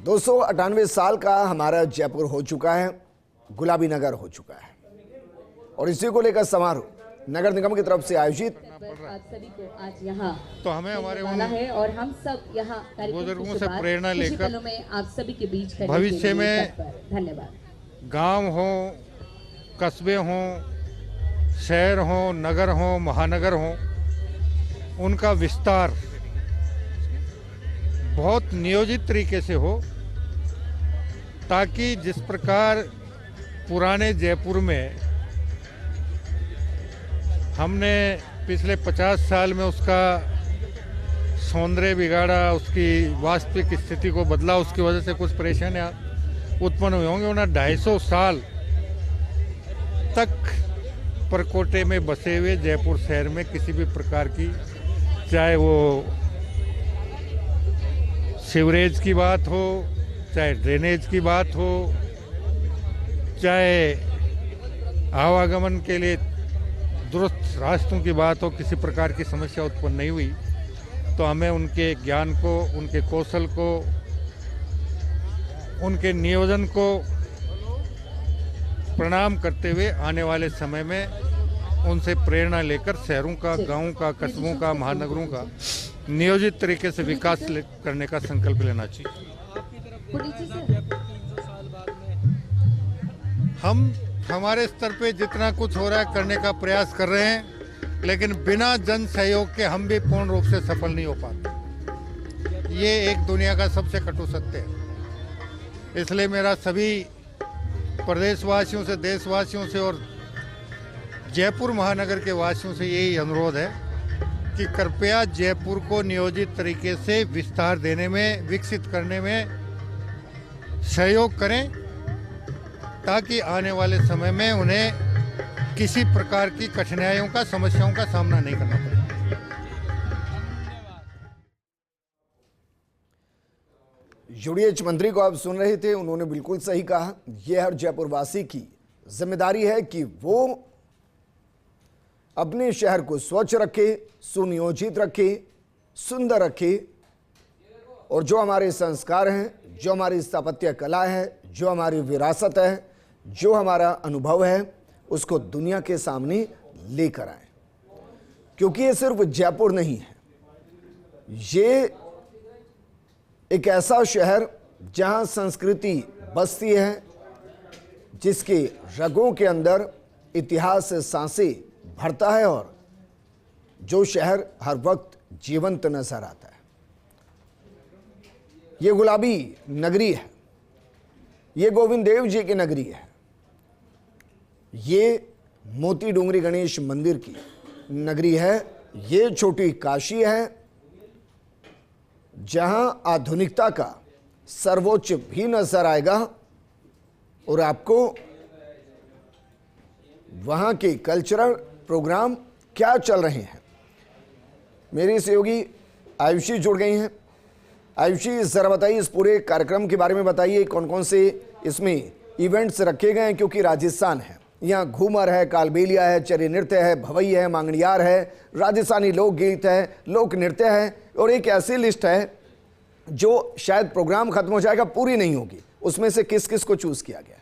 298 साल का हमारा जयपुर हो चुका है, गुलाबी नगर हो चुका है और इसी को लेकर समारोह नगर निगम की तरफ से आयोजित आप सभी को आज यहाँ तो हमें हमारे वाला है और हम सब यहाँ बुजुर्गों से प्रेरणा लेकर में आप सभी के बीच भविष्य में धन्यवाद। गांव हो, कस्बे हो, शहर हो, नगर हो, महानगर हो, उनका विस्तार बहुत नियोजित तरीके से हो, ताकि जिस प्रकार पुराने जयपुर में हमने पिछले 50 साल में उसका सौंदर्य बिगाड़ा, उसकी वास्तविक स्थिति को बदला, उसकी वजह से कुछ परेशानियां उत्पन्न हुई होंगी। उन्हें 250 साल तक परकोटे में बसे हुए जयपुर शहर में किसी भी प्रकार की, चाहे वो सीवरेज की बात हो, चाहे ड्रेनेज की बात हो, चाहे आवागमन के लिए दुरुस्त रास्तों की बात हो, किसी प्रकार की समस्या उत्पन्न नहीं हुई। तो हमें उनके ज्ञान को, उनके कौशल को, उनके नियोजन को प्रणाम करते हुए आने वाले समय में उनसे प्रेरणा लेकर शहरों का, गांवों का, कस्बों का, महानगरों का नियोजित तरीके से विकास करने का संकल्प लेना चाहिए। हम हमारे स्तर पे जितना कुछ हो रहा है करने का प्रयास कर रहे हैं, लेकिन बिना जन सहयोग के हम भी पूर्ण रूप से सफल नहीं हो पाते। ये एक दुनिया का सबसे कटु सत्य है। इसलिए मेरा सभी प्रदेशवासियों से, देशवासियों से और जयपुर महानगर के वासियों से यही अनुरोध है कि कृपया जयपुर को नियोजित तरीके से विस्तार देने में, विकसित करने में सहयोग करें, ताकि आने वाले समय में उन्हें किसी प्रकार की कठिनाइयों का, समस्याओं का सामना नहीं करना पड़े। यूडीएच मंत्री को आप सुन रहे थे, उन्होंने बिल्कुल सही कहा। यह हर जयपुर वासी की जिम्मेदारी है कि वो अपने शहर को स्वच्छ रखे, सुनियोजित रखे, सुंदर रखे और जो हमारे संस्कार हैं, जो हमारी स्थापत्य कला है, जो हमारी विरासत है, जो हमारा अनुभव है, उसको दुनिया के सामने लेकर आए। क्योंकि ये सिर्फ जयपुर नहीं है, ये एक ऐसा शहर जहां संस्कृति बसती है, जिसके रगों के अंदर इतिहास से सांसें भरता है और जो शहर हर वक्त जीवंत नजर आता है। ये गुलाबी नगरी है, ये गोविंद देव जी की नगरी है, ये मोती डूंगरी गणेश मंदिर की नगरी है, ये छोटी काशी है, जहां आधुनिकता का सर्वोच्च भी नजर आएगा और आपको वहां के कल्चरल प्रोग्राम क्या चल रहे हैं। मेरी सहयोगी आयुषी जुड़ गई हैं। आयुषी, जरा बताइए इस पूरे कार्यक्रम के बारे में बताइए, कौन कौन से इसमें इवेंट्स रखे गए हैं, क्योंकि राजस्थान है, यहाँ घूमर है, कालबेलिया है, चरी नृत्य है, भवई है, मांगणियार है, राजस्थानी लोकगीत है, लोक नृत्य है और एक ऐसी लिस्ट है जो शायद प्रोग्राम खत्म हो जाएगा, पूरी नहीं होगी। उसमें से किस किस को चूज किया गया?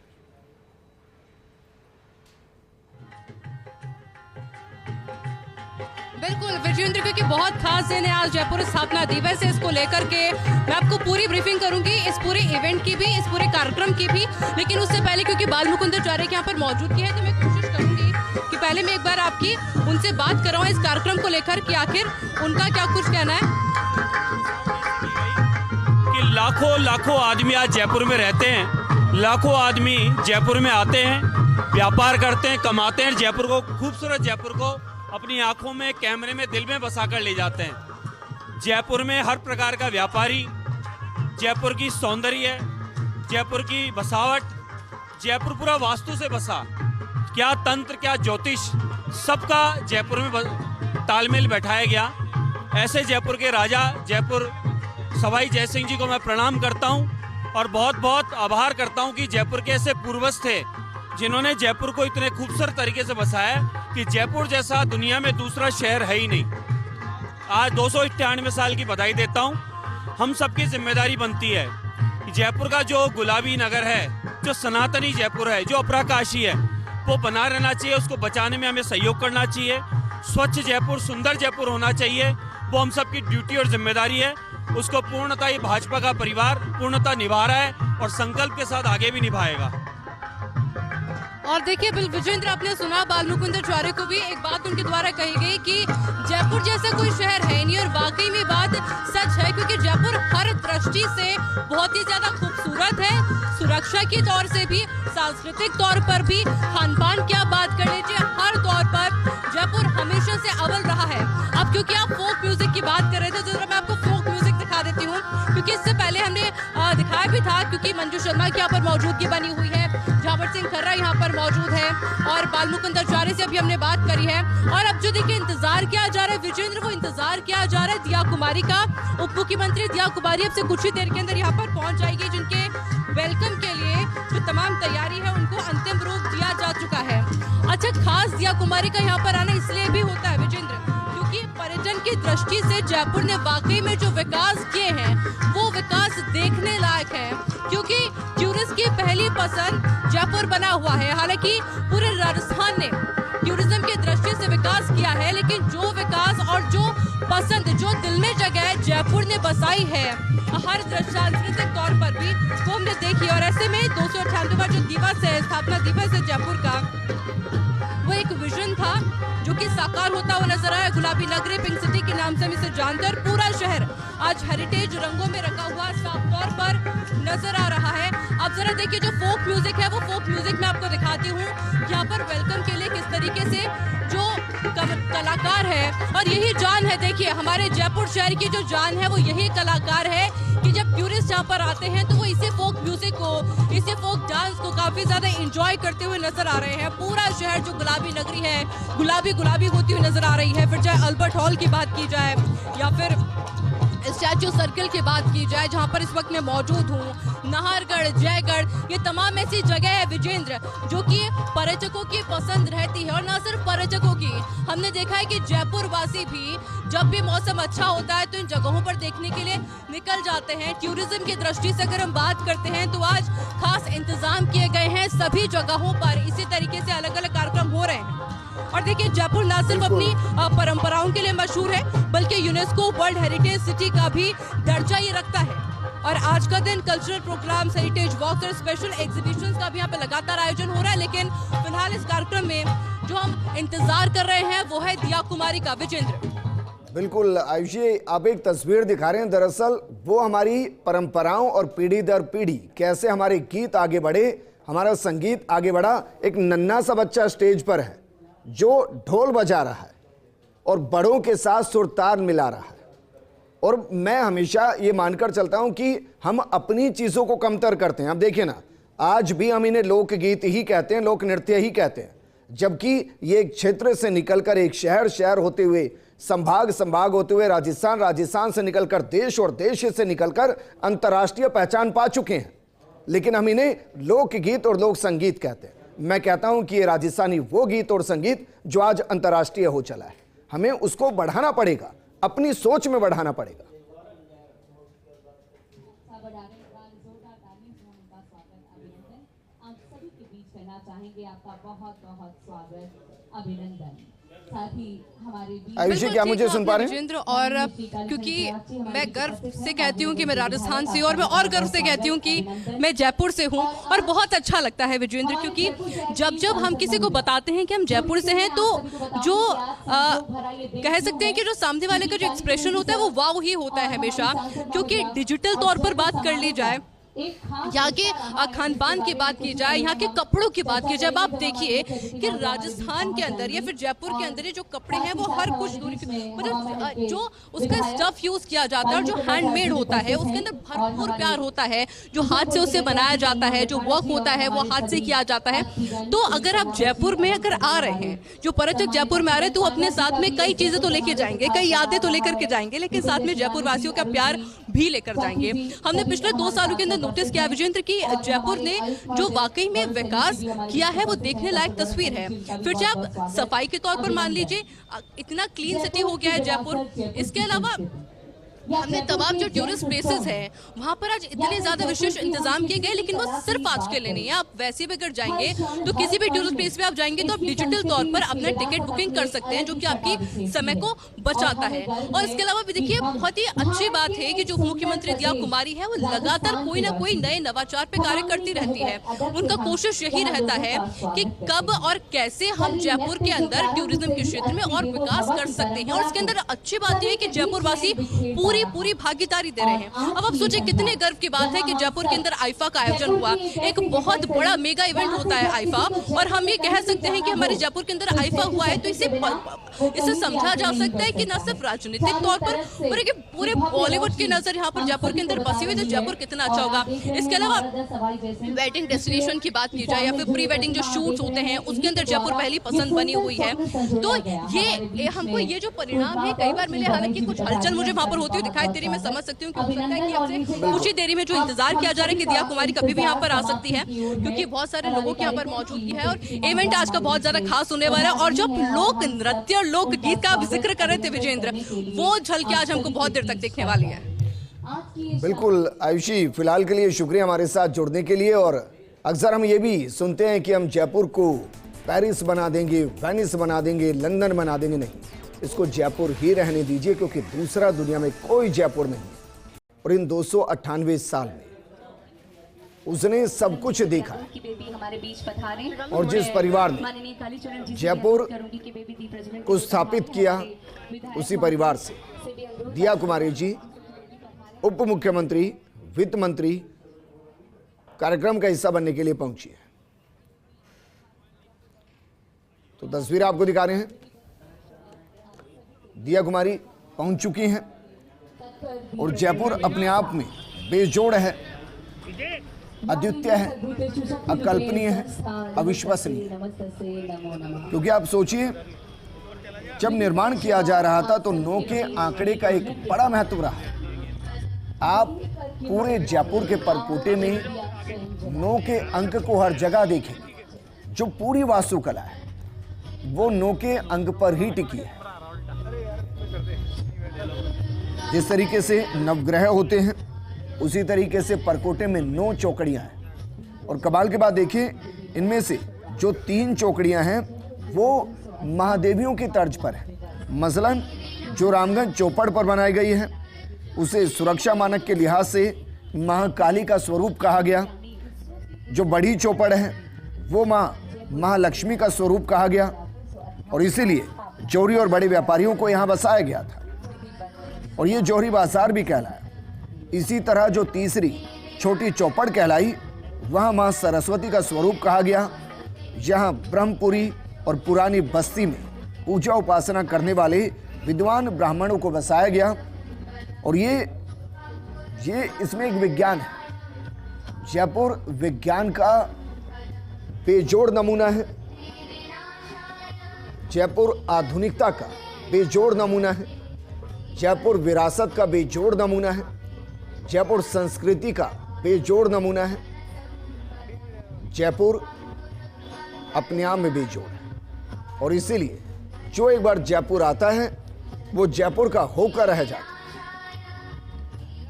बिल्कुल विजेंद्र, क्योंकि बहुत खास दिन है आज, जयपुर स्थापना दिवस है। इसको लेकर के मैं आपको पूरी ब्रीफिंग करूंगी, इस पूरे इवेंट की भी, इस पूरे कार्यक्रम की भी। लेकिन उससे पहले क्योंकि बाल मुकुंद आचार्य के यहाँ पर मौजूदगी है, तो मैं कोशिश करूंगी कि पहले मैं एक बार आपकी उनसे बात कराऊं इस कार्यक्रम को लेकर कि आखिर उनका क्या कुछ कहना है। कि लाखों आदमी आज जयपुर में रहते हैं, लाखों आदमी जयपुर में आते हैं, व्यापार करते हैं, कमाते हैं, जयपुर को, खूबसूरत जयपुर को अपनी आंखों में, कैमरे में, दिल में बसाकर ले जाते हैं। जयपुर में हर प्रकार का व्यापारी, जयपुर की सौंदर्य, जयपुर की बसावट, जयपुर पूरा वास्तु से बसा, क्या तंत्र, क्या ज्योतिष, सबका जयपुर में तालमेल बैठाया गया। ऐसे जयपुर के राजा, जयपुर सवाई जय सिंह जी को मैं प्रणाम करता हूं और बहुत बहुत आभार करता हूं कि जयपुर के ऐसे पूर्वज थे जिन्होंने जयपुर को इतने खूबसूरत तरीके से बसाया कि जयपुर जैसा दुनिया में दूसरा शहर है ही नहीं। आज 298 साल की बधाई देता हूं। हम सबकी जिम्मेदारी बनती है कि जयपुर का जो गुलाबी नगर है, जो सनातनी जयपुर है, जो अपराकाशी है, वो बना रहना चाहिए। उसको बचाने में हमें सहयोग करना चाहिए। स्वच्छ जयपुर, सुंदर जयपुर होना चाहिए। वो हम सबकी ड्यूटी और जिम्मेदारी है। उसको पूर्णतः ये भाजपा का परिवार पूर्णतः निभा रहा है और संकल्प के साथ आगे भी निभाएगा। और देखिए विजेंद्र, आपने सुना बालमुकुंद आचार्य को भी एक बात उनके द्वारा कही गई कि जयपुर जैसा कोई शहर है नहीं, और वाकई में बात सच है, क्योंकि जयपुर हर दृष्टि से बहुत ही ज्यादा खूबसूरत है। सुरक्षा के तौर से भी, सांस्कृतिक तौर पर भी, खान पान की आप बात कर लीजिए, हर तौर पर जयपुर हमेशा से अव्वल रहा है। अब क्योंकि आप फोक म्यूजिक की बात कर रहे थे, तो जरा मैं आपको फोक म्यूजिक दिखा देती हूँ, क्योंकि इससे पहले हमने दिखाया भी था, क्योंकि मंजू शर्मा की यहाँ पर मौजूदगी बनी हुई है, झावर सिंह खर्रा यहाँ पर मौजूद है, और बालमुकुंद आचार्य से अभी हमने बात करी है। और अब जो देखिए इंतजार किया जा रहा है विजेंद्र, वो इंतजार किया जा रहा है दिया कुमारी का। उप मुख्यमंत्री दिया कुमारी अब से कुछ ही देर के अंदर यहाँ पर पहुंच जाएगी, जिनके वेलकम के लिए जो तमाम तैयारी है उनको अंतिम रूप दिया जा चुका है। अच्छा, खास दिया कुमारी का यहाँ पर आना इसलिए भी होता है विजेंद्र, क्योंकि पर्यटन की दृष्टि से जयपुर ने वाकई में जो विकास किए हैं वो विकास देखने लायक है, क्योंकि टूरिस्ट की पहली पसंद जयपुर बना हुआ है। हालांकि पूरे राजस्थान ने टूरिज्म की दृष्टि से विकास किया है, लेकिन जो विकास और जो पसंद, जो दिल में जगह जयपुर ने बसाई है हर सांस्कृतिक तौर पर भी, वो हमने देखी। और ऐसे में 298वां जो दिवस है, स्थापना दिवस है जयपुर का, वो एक विजन था जो कि साकार होता हुआ नजर आया। गुलाबी नगरी, पिंक सिटी के नाम से हम इसे जानते हैं, और पूरा शहर आज हेरिटेज रंगों में रंगा हुआ साफ तौर पर नजर आ रहा है। अब जरा देखिए जो फोक म्यूजिक है, वो फोक म्यूजिक मैं आपको दिखाती हूँ यहाँ पर वेलकम के लिए किस तरीके से जो कलाकार है, और यही जान है, देखिए हमारे जयपुर शहर की जो जान है वो यही कलाकार है, कि जब टूरिस्ट यहाँ पर आते हैं तो वो इसे फोक म्यूजिक को, इसे फोक डांस को काफी ज्यादा एंजॉय करते हुए नजर आ रहे हैं। पूरा शहर जो गुलाबी नगरी है, गुलाबी गुलाबी होती हुई नजर आ रही है। फिर चाहे अल्बर्ट हॉल की बात की जाए या फिर स्टैच्यू सर्कल की बात की जाए, जहां पर इस वक्त मैं मौजूद हूं, नाहरगढ़, जयगढ़, ये तमाम ऐसी जगह है विजेंद्र जो कि पर्यटकों की पसंद रहती है। और न सिर्फ पर्यटकों की, हमने देखा है कि जयपुर वासी भी जब भी मौसम अच्छा होता है तो इन जगहों पर देखने के लिए निकल जाते हैं। टूरिज्म की दृष्टि से अगर हम बात करते हैं तो आज खास इंतजाम किए गए हैं सभी जगहों पर, इसी तरीके से अलग अलग कार्यक्रम हो रहे हैं। और देखिए जयपुर न सिर्फ अपनी परंपराओं के लिए मशहूर है, बल्कि यूनेस्को वर्ल्ड हेरिटेज सिटी का भी दर्जा ये रखता है। और आज का दिन कल्चरल प्रोग्राम, हेरिटेज वॉक और स्पेशल एग्जीबिशंस का भी यहाँ पे लगातार आयोजन हो रहा है। लेकिन फिलहाल इस कार्यक्रम में जो हम इंतजार कर रहे हैं वो है दिया कुमारी का। विजेंद्र, बिल्कुल आयुषी, आप एक तस्वीर दिखा रहे हैं, दरअसल वो हमारी परंपराओं और पीढ़ी दर पीढ़ी कैसे हमारे गीत आगे बढ़े, हमारा संगीत आगे बढ़ा। एक नन्हा सा बच्चा स्टेज पर है जो ढोल बजा रहा है और बड़ों के साथ सुरताल मिला रहा है। और मैं हमेशा ये मानकर चलता हूं कि हम अपनी चीज़ों को कमतर करते हैं। अब देखिए ना, आज भी हम इन्हें लोकगीत ही कहते हैं, लोक नृत्य ही कहते हैं, जबकि ये एक क्षेत्र से निकलकर एक शहर होते हुए, संभाग होते हुए राजस्थान से निकलकर देश और देश से निकलकर अंतर्राष्ट्रीय पहचान पा चुके हैं। लेकिन हम इन्हें लोकगीत और लोक संगीत कहते हैं। मैं कहता हूं कि ये राजस्थानी वो गीत और संगीत जो आज अंतर्राष्ट्रीय हो चला है, हमें उसको बढ़ाना पड़ेगा, अपनी सोच में बढ़ाना पड़ेगा। आप सभी के बीच करना चाहेंगे आपका बहुत बहुत स्वागत, अभिनंदन। साथ ही हमारे आयुषी, क्या मुझे सुन पा रहे हैं? विजेंद्र, और क्योंकि मैं गर्व से कहती हूँ कि मैं राजस्थान से हूँ, और मैं और गर्व से कहती हूँ कि मैं जयपुर से हूँ। और बहुत अच्छा लगता है विजेंद्र, क्योंकि जब हम किसी को बताते हैं कि हम जयपुर से हैं तो जो कह सकते हैं कि जो सामने वाले का जो एक्सप्रेशन होता है वो वाव ही होता है हमेशा। क्योंकि डिजिटल तौर पर बात कर ली जाए, यहाँ के खान पान की बात की जाए, यहाँ के कपड़ों की बात की जाए, अब आप देखिए कि राजस्थान के अंदर या फिर जयपुर के अंदर ये जो कपड़े हैं वो हर कुछ दूरी, मतलब जो उसका स्टफ यूज किया जाता है और जो हैंडमेड होता है उसके अंदर भरपूर प्यार होता है। जो हाथ से उसे बनाया जाता है, जो वर्क होता है वो हाथ से किया जाता है। तो अगर आप जयपुर में अगर आ रहे हैं, जो पर्यटक जयपुर में आ रहे हैं, तो अपने साथ में कई चीजें तो लेके जाएंगे, कई यादें तो लेकर के जाएंगे, लेकिन साथ में जयपुर वासियों का प्यार भी लेकर जाएंगे। हमने पिछले 2 सालों के अंदर नोटिस किया विजेंद्र की जयपुर ने जो वाकई में विकास किया है वो देखने लायक तस्वीर है। फिर जब सफाई के तौर पर मान लीजिए, इतना क्लीन सिटी हो गया है जयपुर। इसके अलावा हमने तमाम जो टूरिस्ट प्लेसेस हैं वहाँ पर आज इतने ज्यादा विशेष इंतजाम किए गए, लेकिन वो सिर्फ आज के लिए नहीं है। आप वैसे भी अगर जाएंगे तो किसी भी टूरिस्ट प्लेस पे आप जाएंगे तो आप डिजिटल तौर पर अपना टिकट बुकिंग कर सकते हैं, जो कि आपकी समय को बचाता है। और इसके अलावा भी देखिए, बहुत ही अच्छी बात है कि जो मुख्यमंत्री दिया कुमारी है वो लगातार कोई ना कोई नए नवाचार पे कार्य करती रहती है। उनका कोशिश यही रहता है कि कब और कैसे हम जयपुर के अंदर टूरिज्म के क्षेत्र में और विकास कर सकते हैं। और इसके अंदर अच्छी बात यह है कि जयपुर वासी पूरी भागीदारी दे रहे हैं। अब आप सोचिए कितने गर्व की बात है कि जयपुर के अंदर आईफा का आयोजन हुआ। एक बहुत बड़ा मेगा इवेंट होता है आईफा, और हम ये कह सकते हैं कि हमारे जयपुर के अंदर आईफा हुआ है तो इसे समझा जा सकता है कि न सिर्फ राजनीतिक तौर पर पूरे बॉलीवुड की नजर यहाँ पर जयपुर के अंदर बसी हुई, तो जयपुर कितना अच्छा होगा। इसके अलावा वेडिंग डेस्टिनेशन की बात की जाए या फिर प्री वेडिंग जो शूट्स होते हैं उसके अंदर जयपुर पहली पसंद बनी हुई है। तो ये हमको ये जो परिणाम है कई बार मिले, हालांकि कुछ हलचल मुझे वहाँ पर होती हुई दिखाई दे रही, मैं समझ सकती हूँ कि हो सकता है कि आपसे कुछ ही देरी में जो इंतजार किया जा रहा है कि दिया कुमारी कभी भी यहाँ पर आ सकती है, क्योंकि बहुत सारे लोगों की यहाँ पर मौजूदगी है। और इवेंट आज का बहुत ज्यादा खास होने वाला है। और जो लोक नृत्य और लोक गीत का आप जिक्र कर रहे थे विजेंद्र, वो झलके आज हमको बहुत देर तक देखने वाली है। बिल्कुल आयुषी, फिलहाल के लिए शुक्रिया हमारे साथ जुड़ने के लिए। और अक्सर हम ये भी सुनते हैं कि हम जयपुर को पेरिस बना देंगे, वेनिस बना देंगे, लंदन बना देंगे। नहीं, इसको जयपुर ही रहने दीजिए, क्योंकि दूसरा दुनिया में कोई जयपुर नहीं। और इन 298 साल में उसने सब कुछ देखा, और जिस परिवार ने जयपुर को स्थापित किया उसी परिवार से दिया कुमारी जी उप मुख्यमंत्री, वित्त मंत्री, कार्यक्रम का हिस्सा बनने के लिए पहुंची है। तो तस्वीर आपको दिखा रहे हैं, दिया कुमारी पहुंच चुकी हैं। और जयपुर अपने आप में बेजोड़ है, अद्वितीय है, अकल्पनीय है, अविश्वसनीय। क्योंकि आप सोचिए, जब निर्माण किया जा रहा था तो 9 के आंकड़े का एक बड़ा महत्व रहा है। आप पूरे जयपुर के परकोटे में 9 के अंक को हर जगह देखेंगे। जो पूरी वास्तुकला है वो 9 के अंक पर ही टिकी है। जिस तरीके से नवग्रह होते हैं उसी तरीके से परकोटे में 9 चौकड़ियां हैं। और कमाल की बात देखिए, इनमें से जो 3 चौकड़ियां हैं वो महादेवियों की तर्ज पर है। मसलन जो रामगंज चौपड़ पर बनाई गई है उसे सुरक्षा मानक के लिहाज से महाकाली का स्वरूप कहा गया। जो बड़ी चौपड़ है वो महालक्ष्मी का स्वरूप कहा गया, और इसीलिए जौहरी और बड़े व्यापारियों को यहाँ बसाया गया था, और ये जौहरी बाजार भी कहलाया। इसी तरह जो तीसरी छोटी चौपड़ कहलाई वहाँ माँ सरस्वती का स्वरूप कहा गया। यहाँ ब्रह्मपुरी और पुरानी बस्ती में पूजा उपासना करने वाले विद्वान ब्राह्मणों को बसाया गया। और ये इसमें एक विज्ञान है। जयपुर विज्ञान का बेजोड़ नमूना है, जयपुर आधुनिकता का बेजोड़ नमूना है, जयपुर विरासत का बेजोड़ नमूना है, जयपुर संस्कृति का बेजोड़ नमूना है। जयपुर अपने आप में बेजोड़ है, और इसीलिए जो एक बार जयपुर आता है वो जयपुर का होकर रह जाता है।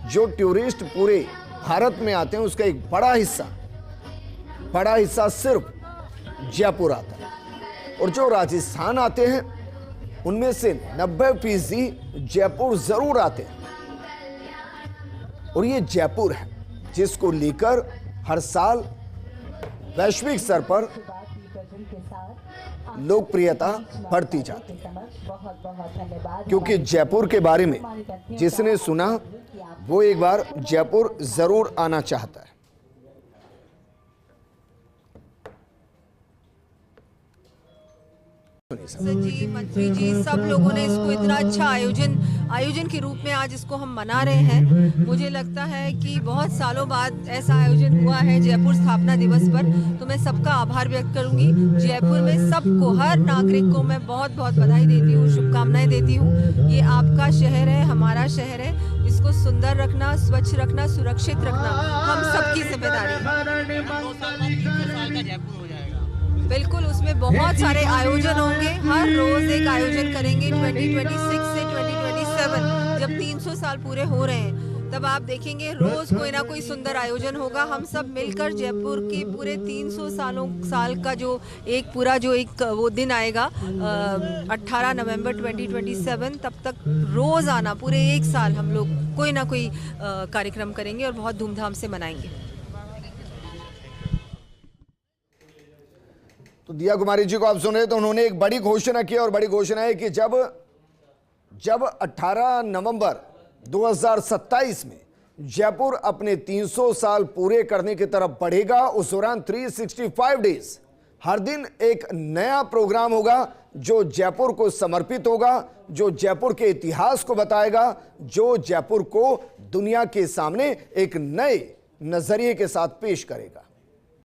जो टूरिस्ट पूरे भारत में आते हैं उसका एक बड़ा हिस्सा सिर्फ जयपुर आता है। और जो राजस्थान आते हैं उनमें से 90% जयपुर जरूर आते हैं। और ये जयपुर है जिसको लेकर हर साल वैश्विक स्तर पर लोकप्रियता बढ़ती जाती है। क्योंकि जयपुर के बारे में जिसने सुना वो एक बार जयपुर जरूर आना चाहता है। जी, मंत्री जी, सब लोगों ने इसको इतना अच्छा आयोजन के रूप में आज इसको हम मना रहे हैं। मुझे लगता है कि बहुत सालों बाद ऐसा आयोजन हुआ है जयपुर स्थापना दिवस पर, तो मैं सबका आभार व्यक्त करूंगी। जयपुर में सबको, हर नागरिक को मैं बहुत बहुत बधाई देती हूँ, शुभकामनाएं देती हूँ। ये आपका शहर है, हमारा शहर है, इसको सुंदर रखना, स्वच्छ रखना, सुरक्षित रखना हम सबकी जिम्मेदारी है। बिल्कुल, उसमें बहुत सारे आयोजन होंगे, हर रोज एक आयोजन करेंगे। 2026 से 2027 जब 300 साल पूरे हो रहे हैं तब आप देखेंगे रोज कोई ना कोई सुंदर आयोजन होगा। हम सब मिलकर जयपुर के पूरे 300 साल का जो एक वो दिन आएगा 18 नवंबर 2027, तब तक रोज आना पूरे एक साल हम लोग कोई ना कोई कार्यक्रम करेंगे और बहुत धूमधाम से मनाएंगे। तो दिया कुमारी जी को आप सुने तो उन्होंने एक बड़ी घोषणा की और बड़ी घोषणा है कि जब 18 नवंबर 2027 में जयपुर अपने 300 साल पूरे करने की तरफ बढ़ेगा, उस दौरान 365 डेज हर दिन एक नया प्रोग्राम होगा जो जयपुर को समर्पित होगा, जो जयपुर के इतिहास को बताएगा, जो जयपुर को दुनिया के सामने एक नए नजरिए के साथ पेश करेगा।